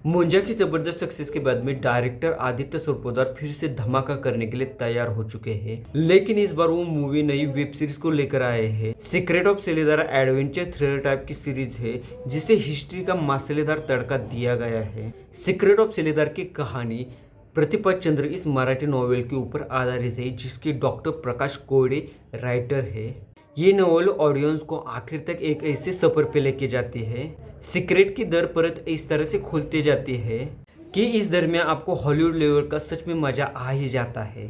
मुंजा की जबरदस्त सक्सेस के बाद में डायरेक्टर आदित्य सुरपोदार फिर से धमाका करने के लिए तैयार हो चुके हैं। लेकिन इस बार वो मूवी नई वेब सीरीज को लेकर आए हैं। Secret of Siledar adventure thriller type की सीरीज है जिसे हिस्ट्री का मसालेदार तड़का दिया गया है। सीक्रेट ऑफ सिलेदार की कहानी प्रतिपद चंद्र इस मराठी नॉवेल के ऊपर आधारित है जिसके डॉक्टर प्रकाश कोरडे राइटर है। ये नॉवल ऑडियंस को आखिर तक एक ऐसे सफर पे लेके जाती है। सीक्रेट की दर परत इस तरह से खुलती जाती है कि इस दरमियान आपको हॉलीवुड लेवल का सच में मजा आ ही जाता है।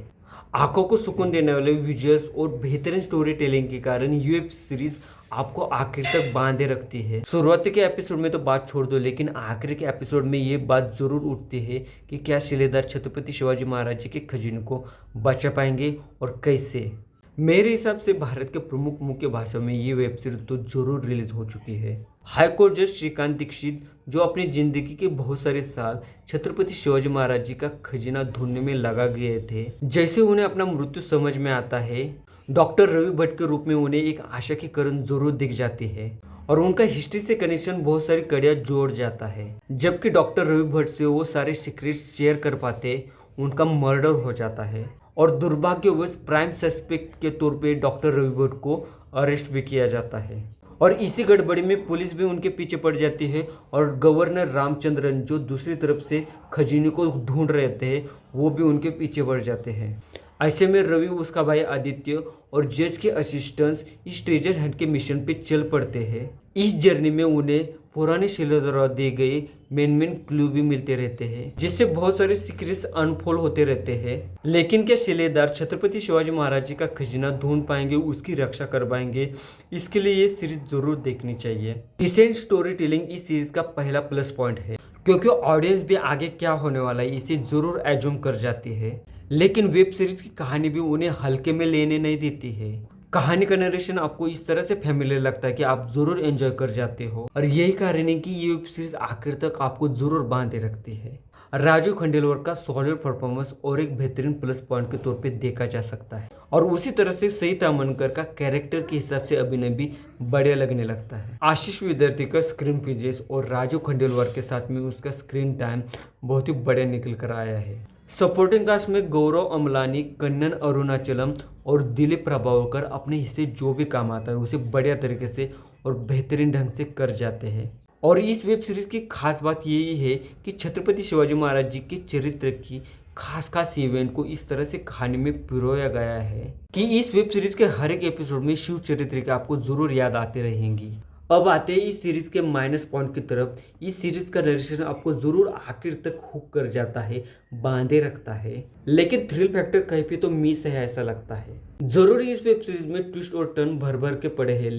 आंखों को सुकून देने वाले विजुअल्स और बेहतरीन स्टोरी टेलिंग के कारण ये वेब सीरीज आपको आखिर तक बांधे रखती है। शुरुआत के एपिसोड में तो बात छोड़ दो, लेकिन आखिर के एपिसोड में ये बात जरूर उठती है कि क्या शिलेदार छत्रपति शिवाजी महाराज जी के खजाने को बचा पाएंगे और कैसे। मेरे हिसाब से भारत के प्रमुख मुख्य भाषाओं में ये वेब सीरीज तो जरूर रिलीज हो चुकी है। हाईकोर्ट जज श्रीकांत दीक्षित जो अपनी जिंदगी के बहुत सारे साल छत्रपति शिवाजी महाराज जी का खजाना ढूंढने में लगा गए थे, जैसे उन्हें अपना मृत्यु समझ में आता है डॉक्टर रवि भट्ट के रूप में उन्हें एक आशा की किरण जरूर दिख जाती है और उनका हिस्ट्री से कनेक्शन बहुत सारी कड़ियां जोड़ जाता है। जबकि डॉक्टर रवि भट्ट से वो सारे सीक्रेट्स शेयर कर पाते उनका मर्डर हो जाता है और दुर्भाग्यवश प्राइम सस्पेक्ट के तौर पे डॉक्टर रवि भट्ट को अरेस्ट भी किया जाता है। और इसी गड़बड़ी में पुलिस भी उनके पीछे पड़ जाती है और गवर्नर रामचंद्रन जो दूसरी तरफ से खजाने को ढूंढ रहे थे वो भी उनके पीछे पड़ जाते हैं। ऐसे में रवि, उसका भाई आदित्य और जज के असिस्टेंट्स इस ट्रेजर हंट के मिशन पे चल पड़ते हैं। इस जर्नी में उन्हें पुराने शिलालेख दिए गए मेन क्लू भी मिलते रहते हैं जिससे बहुत सारे सीक्रेट्स अनफोल्ड होते रहते हैं। लेकिन क्या शिलेदार छत्रपति शिवाजी महाराज जी का खजाना ढूंढ पाएंगे, उसकी रक्षा कर पाएंगे? इसके लिए ये सीरीज जरूर देखनी चाहिए। डिसेंट स्टोरी टेलिंग इस सीरीज का पहला प्लस पॉइंट है क्योंकि ऑडियंस भी आगे क्या होने वाला है इसे जरूर एज्यूम कर जाती है। लेकिन वेब सीरीज की कहानी भी उन्हें हल्के में लेने नहीं देती है। कहानी का नरेशन आपको इस तरह से फैमिलियर लगता है कि आप जरूर एंजॉय कर जाते हो और यही कारण है कि ये वेब सीरीज आखिर तक आपको जरूर बांधे रखती है। राजू खंडेलवाल का सॉलिड परफॉर्मेंस और एक बेहतरीन प्लस पॉइंट के तौर पे देखा जा सकता है और उसी तरह से सई तामनकर का कैरेक्टर के हिसाब से अभिनय भी बढ़िया लगने लगता है। आशीष विद्यार्थी का स्क्रीन प्रेजेंस और राजू खंडेलवाल के साथ में उसका स्क्रीन टाइम बहुत ही बढ़िया निकल कर आया है। सपोर्टिंग कास्ट में गौरव अमलानी, कन्नन अरुणाचलम और दिलीप प्रभावकर अपने हिस्से जो भी काम आता है उसे बढ़िया तरीके से और बेहतरीन ढंग से कर जाते हैं। और इस वेब सीरीज की खास बात यही है कि छत्रपति शिवाजी महाराज जी के चरित्र की खास इवेंट को इस तरह से कहानी में पिरोया गया है कि इस वेब सीरीज के हर एक एपिसोड में शिव चरित्र के आपको जरूर याद आते रहेंगी। अब आते हैं इस सीरीज के माइनस पॉइंट की तरफ। इस सीरीज का नरेशन आपको जरूर आखिर तक हुक कर जाता है, बांधे रखता है, लेकिन थ्रिल फैक्टर कहीं पे तो मिस है ऐसा लगता है। जरूर इस वेब सीरीज में ट्विस्ट और टर्न भर भर के पड़े हैं,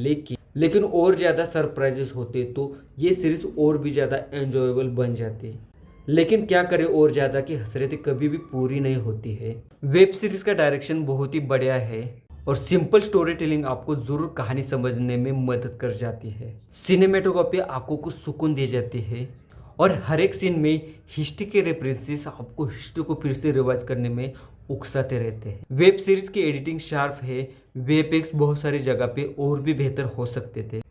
लेकिन और ज्यादा सरप्राइजेस होते तो ये सीरीज और भी ज्यादा एंजॉयबल बन जाती। लेकिन क्या करें और ज्यादा की हसरतें कभी भी पूरी नहीं होती है। वेब सीरीज का डायरेक्शन बहुत ही बढ़िया है और सिंपल स्टोरी टेलिंग आपको जरूर कहानी समझने में मदद कर जाती है। सिनेमेटोग्राफी आंखों को सुकून दे जाती है और हर एक सीन में हिस्ट्री के रेफरेंसेस आपको हिस्ट्री को फिर से रिवाइज करने में उकसाते रहते हैं। वेब सीरीज की एडिटिंग शार्प है, वीएफएक्स बहुत सारी जगह पे और भी बेहतर हो सकते थे।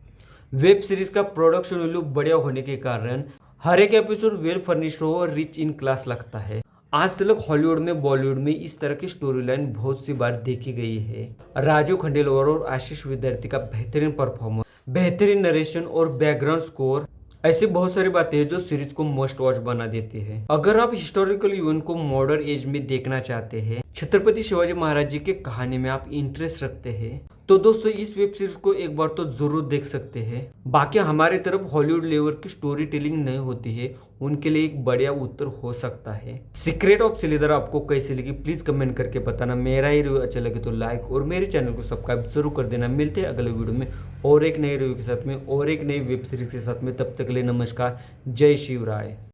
वेब सीरीज का प्रोडक्शन वैल्यू बढ़िया होने के कारण हर एक एपिसोड वेल फर्निश्ड हो और रिच इन क्लास लगता है। आज तक हॉलीवुड में, बॉलीवुड में इस तरह की स्टोरी लाइन बहुत सी बार देखी गई है। राजू खंडेलवाल और आशीष विद्यार्थी का बेहतरीन परफॉर्मेंस, बेहतरीन नरेशन और बैकग्राउंड स्कोर, ऐसी बहुत सारी बातें हैं जो सीरीज को मस्ट वॉच बना देती है। अगर आप हिस्टोरिकल इवेंट को मॉडर्न एज में देखना चाहते हैं, छत्रपति शिवाजी महाराज जी की कहानी में आप इंटरेस्ट रखते हैं, तो दोस्तों इस वेब सीरीज को एक बार तो जरूर देख सकते हैं। बाकी हमारी तरफ हॉलीवुड लेवल की स्टोरी टेलिंग नहीं होती है, उनके लिए एक बढ़िया उत्तर हो सकता है। सीक्रेट ऑफ सिलेदार आपको कैसी लगी प्लीज कमेंट करके बताना। मेरा ही रिव्यू अच्छा लगे तो लाइक और मेरे चैनल को सब्सक्राइब जरूर कर देना। मिलते हैं अगले वीडियो में और एक नए रिव्यू के साथ में और एक नई वेब सीरीज के साथ में। तब तक के लिए नमस्कार, जय शिवराय।